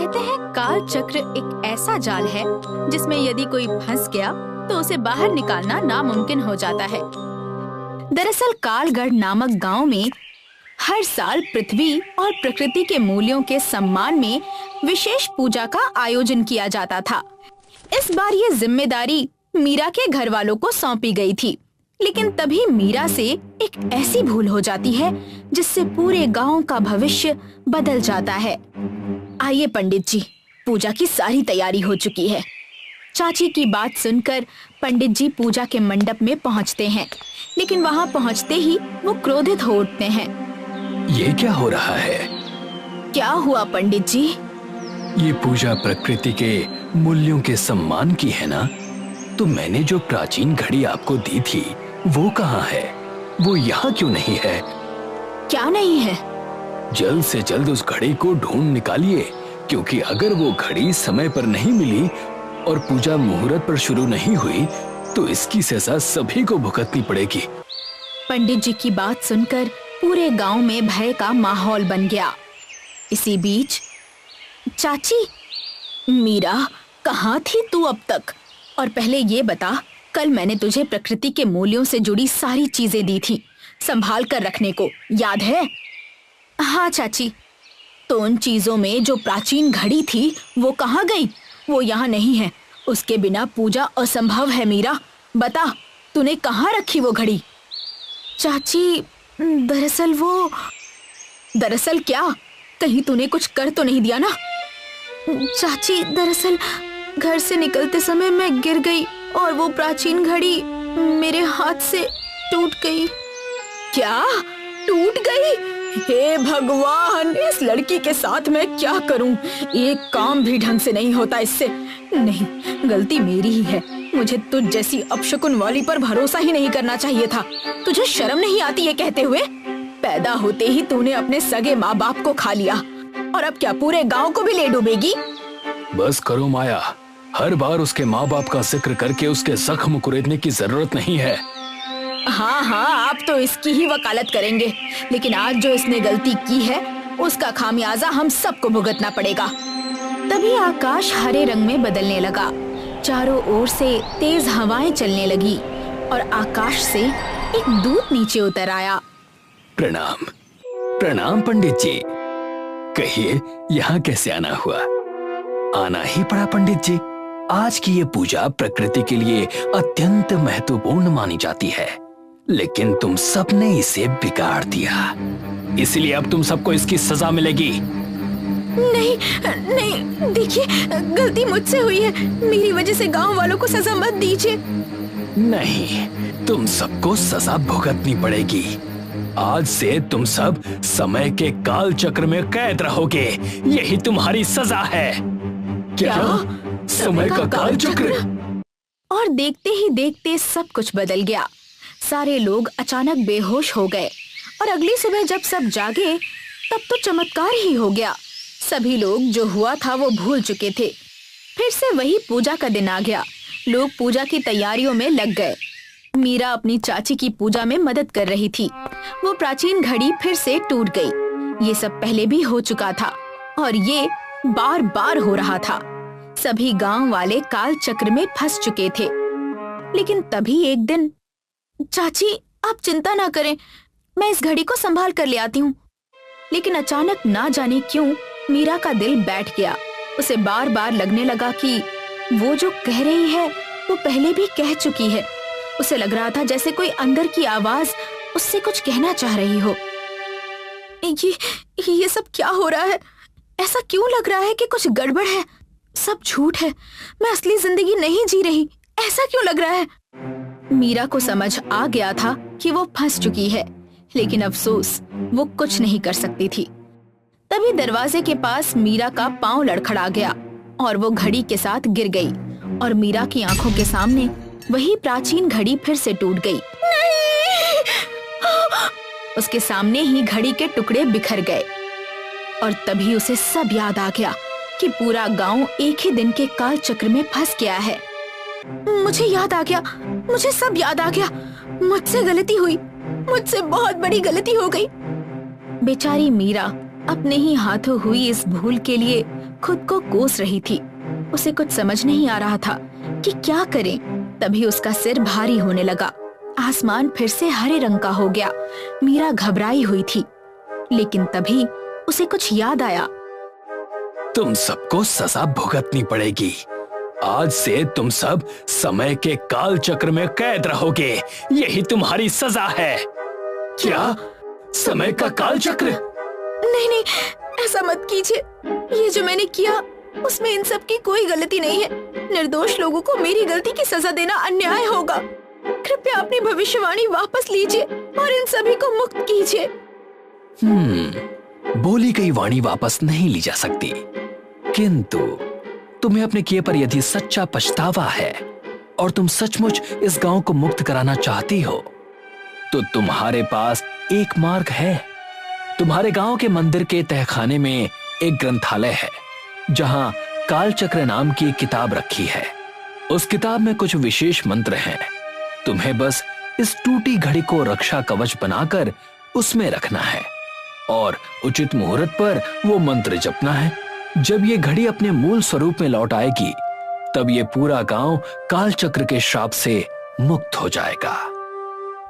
कहते हैं काल चक्र एक ऐसा जाल है जिसमें यदि कोई फंस गया तो उसे बाहर निकालना नामुमकिन हो जाता है। दरअसल कालगढ़ नामक गांव में हर साल पृथ्वी और प्रकृति के मूल्यों के सम्मान में विशेष पूजा का आयोजन किया जाता था। इस बार ये जिम्मेदारी मीरा के घर वालों को सौंपी गई थी, लेकिन तभी मीरा से एक ऐसी भूल हो जाती है जिससे पूरे गांव का भविष्य बदल जाता है। आइए पंडित जी, पूजा की सारी तैयारी हो चुकी है। चाची की बात सुनकर पंडित जी पूजा के मंडप में पहुंचते हैं, लेकिन वहां पहुंचते ही वो क्रोधित हो उठते हैं। ये क्या हो रहा है? क्या हुआ पंडित जी? ये पूजा प्रकृति के मूल्यों के सम्मान की है ना? तो मैंने जो प्राचीन घड़ी आपको दी थी वो कहाँ है? वो यहाँ क्यों नहीं है? क्या नहीं है? जल्द से जल्द उस घड़ी को ढूंढ निकालिए, क्योंकि अगर वो घड़ी समय पर नहीं मिली और पूजा मुहूर्त पर शुरू नहीं हुई तो इसकी सजा सभी को भुगतनी पड़ेगी। पंडित जी की बात सुनकर पूरे गांव में भय का माहौल बन गया। इसी बीच, चाची, मीरा कहाँ थी तू अब तक? और पहले ये बता, कल मैंने तुझे प्रकृति के मूल्यों से जुड़ी सारी चीजें दी थी संभाल कर रखने को, याद है? हाँ चाची। तो उन चीजों में जो प्राचीन घड़ी थी वो कहाँ गई? वो यहाँ नहीं है। उसके बिना पूजा असंभव है। मीरा, बता, तूने कहाँ रखी वो घड़ी? चाची, दरअसल क्या? कहीं तूने कुछ कर तो नहीं दिया ना? चाची, दरअसल घर से निकलते समय मैं गिर गई और वो प्राचीन घड़ी मेरे हाथ से टूट गई। क्या? टूट गई? हे भगवान, इस लड़की के साथ मैं क्या करूं? एक काम भी ढंग से नहीं होता इससे। नहीं, गलती मेरी ही है। मुझे तुझ जैसी अपशकुन वाली पर भरोसा ही नहीं करना चाहिए था। तुझे शर्म नहीं आती ये कहते हुए? पैदा होते ही तूने अपने सगे माँ बाप को खा लिया, और अब क्या पूरे गांव को भी ले डूबेगी? बस करो माया, हर बार उसके माँ बाप का जिक्र करके उसके जख्म कुरेदने की जरूरत नहीं है। हाँ, आप तो इसकी ही वकालत करेंगे, लेकिन आज जो इसने गलती की है उसका खामियाजा हम सबको भुगतना पड़ेगा। तभी आकाश हरे रंग में बदलने लगा, चारों ओर से तेज हवाएं चलने लगी और आकाश से एक दूत नीचे उतर आया। प्रणाम, प्रणाम पंडित जी। कहिए, यहाँ कैसे आना हुआ? आना ही पड़ा पंडित जी। आज की ये पूजा प्रकृति के लिए अत्यंत महत्वपूर्ण मानी जाती है, लेकिन तुम सबने इसे बिगाड़ दिया, इसलिए अब तुम सबको इसकी सजा मिलेगी। नहीं, देखिए, गलती मुझसे हुई है। मेरी वजह से गांव वालों को सजा मत दीजिए। नहीं, तुम सबको सजा भुगतनी पड़ेगी। आज से तुम सब समय के काल चक्र में कैद रहोगे। यही तुम्हारी सजा है। क्या? समय का काल चक्र? और देखते ही देखते सब कुछ बदल गया। सारे लोग अचानक बेहोश हो गए और अगली सुबह जब सब जागे तब तो चमत्कार ही हो गया। सभी लोग जो हुआ था वो भूल चुके थे। फिर से वही पूजा का दिन आ गया। लोग पूजा की तैयारियों में लग गए। मीरा अपनी चाची की पूजा में मदद कर रही थी। वो प्राचीन घड़ी फिर से टूट गई। ये सब पहले भी हो चुका था और ये बार बार हो रहा था। सभी गांव वाले काल चक्र में फंस चुके थे। लेकिन तभी एक दिन, चाची आप चिंता ना करें, मैं इस घड़ी को संभाल कर ले आती हूँ। लेकिन अचानक ना जाने क्यों मीरा का दिल बैठ गया। उसे बार बार लगने लगा कि वो जो कह रही है वो पहले भी कह चुकी है। उसे लग रहा था जैसे कोई अंदर की आवाज उससे कुछ कहना चाह रही हो। ये सब क्या हो रहा है? ऐसा क्यों लग रहा है कि कुछ गड़बड़ है? सब झूठ है, मैं असली जिंदगी नहीं जी रही। ऐसा क्यों लग रहा है? मीरा को समझ आ गया था कि वो फंस चुकी है, लेकिन अफसोस वो कुछ नहीं कर सकती थी। तभी दरवाजे के पास मीरा का पांव लड़खड़ा गया और वो घड़ी के साथ गिर गई और मीरा की आंखों के सामने वही प्राचीन घड़ी फिर से टूट गई। नहीं! उसके सामने ही घड़ी के टुकड़े बिखर गए और तभी उसे सब याद आ गया कि पूरा गांव एक ही दिन के काल चक्र में फंस गया है। मुझे याद आ गया, मुझे सब याद आ गया। मुझसे गलती हुई, मुझसे बहुत बड़ी गलती हो गई। बेचारी मीरा अपने ही हाथों हुई इस भूल के लिए खुद को कोस रही थी। उसे कुछ समझ नहीं आ रहा था कि क्या करे। तभी उसका सिर भारी होने लगा। आसमान फिर से हरे रंग का हो गया। मीरा घबराई हुई थी, लेकिन तभी उसे कुछ याद आया। तुम सबको सजा भुगतनी पड़ेगी। आज से तुम सब समय के काल चक्र में कैद रहोगे। यही तुम्हारी सजा है। क्या? समय का काल चक्र? नहीं नहीं, ऐसा मत कीजिए। ये जो मैंने किया उसमें इन सब की कोई गलती नहीं है। निर्दोष लोगों को मेरी गलती की सजा देना अन्याय होगा। कृपया अपनी भविष्यवाणी वापस लीजिए और इन सभी को मुक्त कीजिए। बोली गई वाणी वापस नहीं ली जा सकती, किंतु तुम्हें अपने किए पर यदि सच्चा पछतावा है और तुम सचमुच इस गांव को मुक्त कराना चाहती हो, तो तुम्हारे पास एक मार्ग है। तुम्हारे गांव के मंदिर के तहखाने में एक ग्रंथालय है, जहां कालचक्र नाम की एक किताब रखी है। उस किताब में कुछ विशेष मंत्र हैं। तुम्हें बस इस टूटी घड़ी को रक्षा कवच बनाकर उसमें रखना है और उचित मुहूर्त पर वो मंत्र जपना है। जब ये घड़ी अपने मूल स्वरूप में लौट आएगी, तब ये पूरा गांव कालचक्र के श्राप से मुक्त हो जाएगा।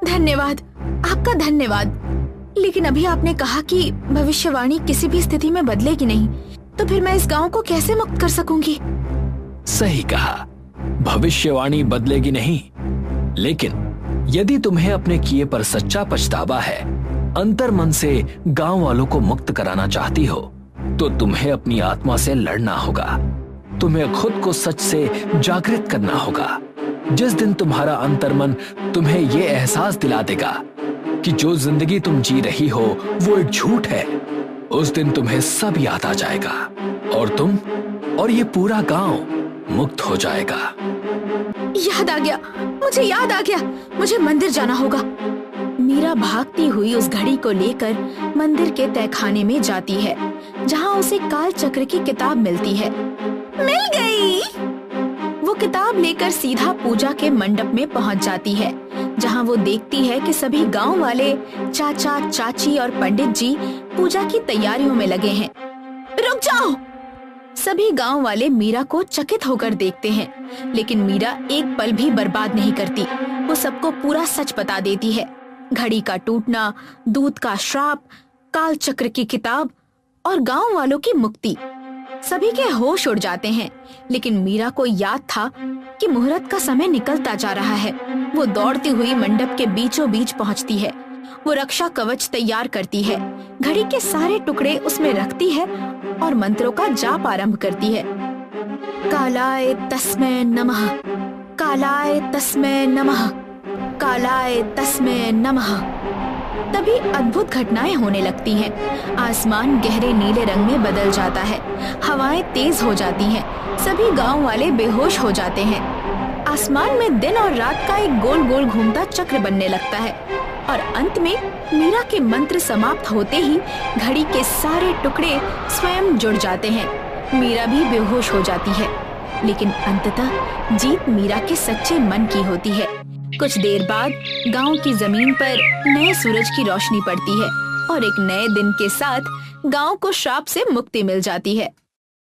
धन्यवाद, आपका धन्यवाद। लेकिन अभी आपने कहा कि भविष्यवाणी किसी भी स्थिति में बदलेगी नहीं, तो फिर मैं इस गांव को कैसे मुक्त कर सकूंगी? सही कहा, भविष्यवाणी बदलेगी नहीं, लेकिन यदि तुम्हें अपने किए पर सच्चा पछतावा है, अंतर मन से गांव वालों को मुक्त कराना चाहती हो, तो तुम्हें अपनी आत्मा से लड़ना होगा। तुम्हें खुद को सच से जागृत करना होगा। जिस दिन तुम्हारा अंतर्मन तुम्हें ये एहसास दिला देगा कि जो जिंदगी तुम जी रही हो वो एक झूठ है, उस दिन तुम्हें सब याद आ जाएगा और तुम और ये पूरा गांव मुक्त हो जाएगा। याद आ गया, मुझे याद आ गया। मुझे मंदिर जाना होगा। मीरा भागती हुई उस घड़ी को लेकर मंदिर के तहखाने में जाती है, जहां उसे काल चक्र की किताब मिलती है। मिल गई। वो किताब लेकर सीधा पूजा के मंडप में पहुंच जाती है, जहां वो देखती है कि सभी गांव वाले, चाचा, चाची और पंडित जी पूजा की तैयारियों में लगे हैं। रुक जाओ! सभी गांव वाले मीरा को चकित होकर देखते हैं, लेकिन मीरा एक पल भी बर्बाद नहीं करती। वो सबको पूरा सच बता देती है। घड़ी का टूटना, दूध का श्राप, काल चक्र की किताब और गांव वालों की मुक्ति। सभी के होश उड़ जाते हैं, लेकिन मीरा को याद था कि मुहूर्त का समय निकलता जा रहा है। वो दौड़ती हुई मंडप के बीचों बीच पहुंचती है। वो रक्षा कवच तैयार करती है, घड़ी के सारे टुकड़े उसमें रखती है और मंत्रों का जाप आरंभ करती है। कालाय तस्मै नमः, कालाय तस्मै नमः, कालाय तस्मै नमः। तभी अद्भुत घटनाएं होने लगती हैं। आसमान गहरे नीले रंग में बदल जाता है, हवाएं तेज हो जाती हैं, सभी गांव वाले बेहोश हो जाते हैं। आसमान में दिन और रात का एक गोल गोल घूमता चक्र बनने लगता है और अंत में मीरा के मंत्र समाप्त होते ही घड़ी के सारे टुकड़े स्वयं जुड़ जाते हैं। मीरा भी बेहोश हो जाती है, लेकिन अंततः जीत मीरा के सच्चे मन की होती है। कुछ देर बाद गांव की जमीन पर नए सूरज की रोशनी पड़ती है और एक नए दिन के साथ गांव को श्राप से मुक्ति मिल जाती है।